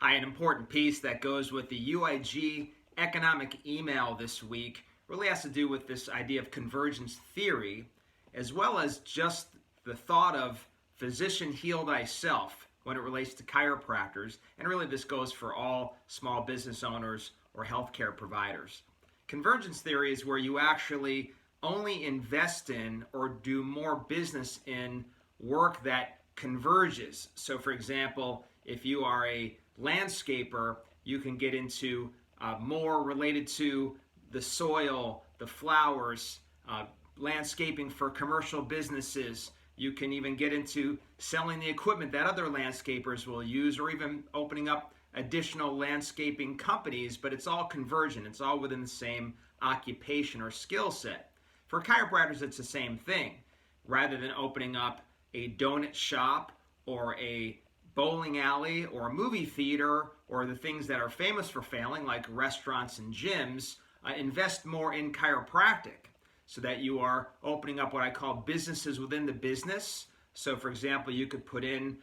Hi, an important piece that goes with the UIG economic email this week really has to do with this idea of convergence theory, as well as just the thought of physician heal thyself when it relates to chiropractors. And really this goes for all small business owners or healthcare providers. Convergence theory is where you actually only invest in or do more business in work that converges. So for example, if you are a landscaper, you can get into more related to the soil, the flowers, landscaping for commercial businesses. You can even get into selling the equipment that other landscapers will use, or even opening up additional landscaping companies, but it's all convergent. It's all within the same occupation or skill set. For chiropractors, it's the same thing. Rather than opening up a donut shop or a bowling alley or a movie theater or the things that are famous for failing like restaurants and gyms, invest more in chiropractic so that you are opening up what I call businesses within the business. So for example, you could put in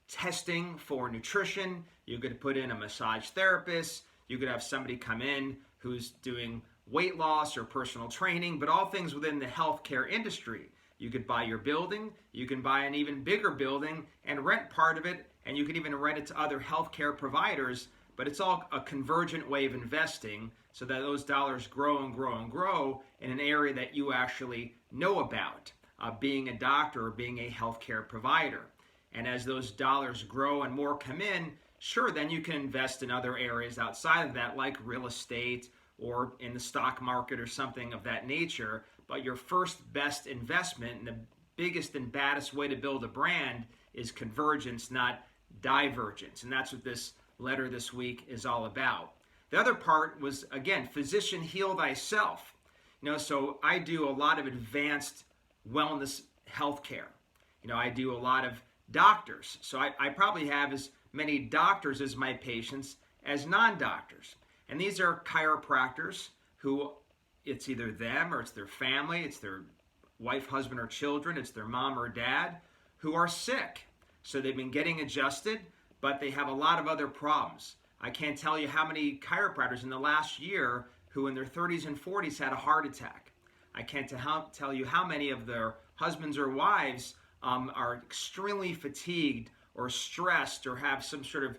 testing for nutrition, you could put in a massage therapist, you could have somebody come in who's doing weight loss or personal training, but all things within the healthcare industry. You could buy your building, you can buy an even bigger building and rent part of it, and you can even rent it to other healthcare providers, but it's all a convergent way of investing so that those dollars grow and grow and grow in an area that you actually know about, being a doctor or being a healthcare provider. And as those dollars grow and more come in, sure, then you can invest in other areas outside of that, like real estate or in the stock market or something of that nature. But your first best investment and the biggest and baddest way to build a brand is convergence, not divergence. And that's what this letter this week is all about. The other part was, again, physician heal thyself. So I do a lot of advanced wellness healthcare. I do a lot of doctors. So I probably have as many doctors as my patients as non-doctors. And these are chiropractors who it's either them or it's their family, it's their wife, husband, or children, it's their mom or dad who are sick. So they've been getting adjusted, but they have a lot of other problems. I can't tell you how many chiropractors in the last year who in their 30s and 40s had a heart attack. I can't tell you how many of their husbands or wives are extremely fatigued or stressed or have some sort of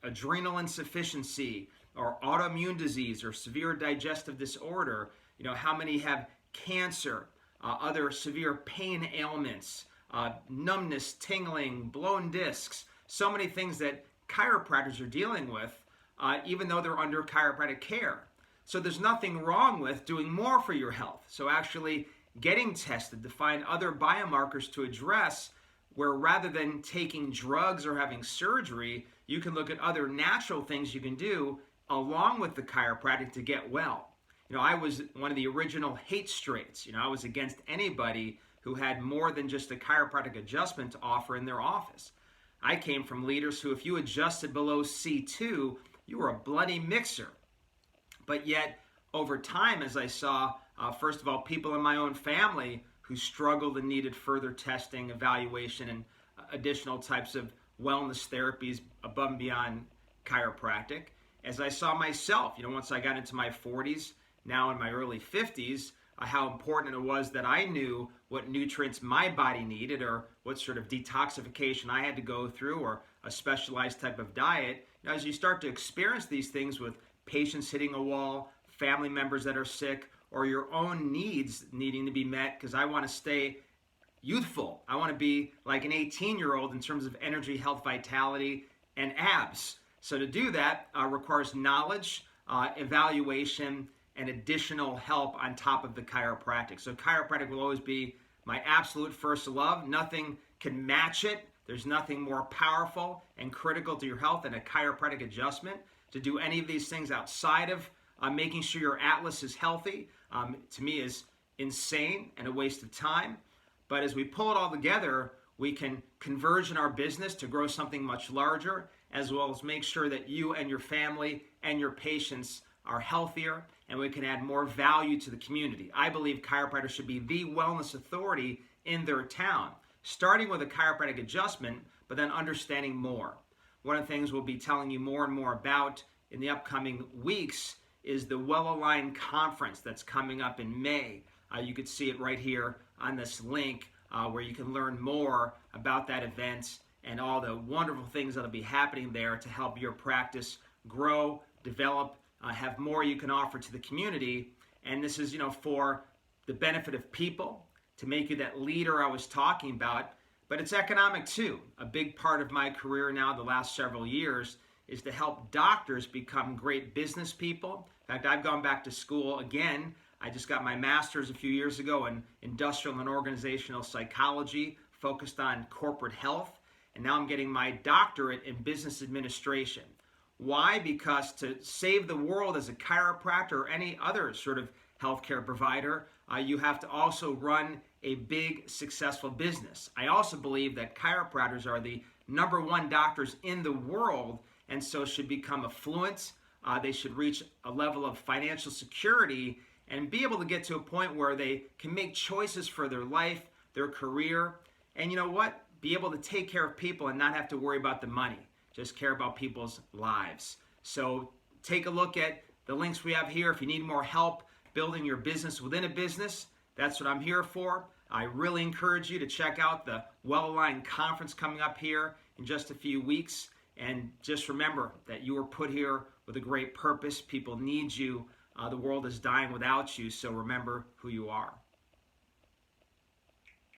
adrenal insufficiency or autoimmune disease or severe digestive disorder. How many have cancer, other severe pain ailments, numbness, tingling, blown discs, so many things that chiropractors are dealing with, even though they're under chiropractic care. So there's nothing wrong with doing more for your health. So actually getting tested to find other biomarkers to address, where rather than taking drugs or having surgery, you can look at other natural things you can do along with the chiropractic to get well. I was one of the original hate straights. I was against anybody who had more than just a chiropractic adjustment to offer in their office. I came from leaders who, if you adjusted below C2, you were a bloody mixer. But yet, over time, as I saw, first of all, people in my own family who struggled and needed further testing, evaluation, and additional types of wellness therapies above and beyond chiropractic. As I saw myself, once I got into my 40s, now in my early 50s, how important it was that I knew what nutrients my body needed or what sort of detoxification I had to go through or a specialized type of diet. As you start to experience these things with patients hitting a wall, family members that are sick, or your own needs needing to be met, because I want to stay youthful. I want to be like an 18-year-old in terms of energy, health, vitality, and abs. So to do that requires knowledge, evaluation, and additional help on top of the chiropractic. So chiropractic will always be my absolute first love. Nothing can match it. There's nothing more powerful and critical to your health than a chiropractic adjustment. To do any of these things outside of making sure your atlas is healthy, to me is insane and a waste of time. But as we pull it all together, we can converge in our business to grow something much larger, as well as make sure that you and your family and your patients are healthier, and we can add more value to the community. I believe chiropractors should be the wellness authority in their town, starting with a chiropractic adjustment, but then understanding more. one of the things we'll be telling you more and more about in the upcoming weeks is the Wellaligned Conference that's coming up in May. You can see it right here on this link where you can learn more about that event and all the wonderful things that will be happening there to help your practice grow, develop, have more you can offer to the community. And this is, for the benefit of people, to make you that leader I was talking about. But it's economic too. A big part of my career now, the last several years, is to help doctors become great business people. In fact, I've gone back to school again. I just got my master's a few years ago in industrial and organizational psychology, focused on corporate health. And now I'm getting my doctorate in business administration. Why? Because to save the world as a chiropractor or any other sort of healthcare provider, you have to also run a big, successful business. I also believe that chiropractors are the #1 doctors in the world, and so should become affluent. They should reach a level of financial security and be able to get to a point where they can make choices for their life, their career, and you know what? Be able to take care of people and not have to worry about the money. Just care about people's lives. So take a look at the links we have here. If you need more help building your business within a business, that's what I'm here for. I really encourage you to check out the Wellaligned Conference coming up here in just a few weeks. And just remember that you were put here with a great purpose. People need you. The world is dying without you, so remember who you are.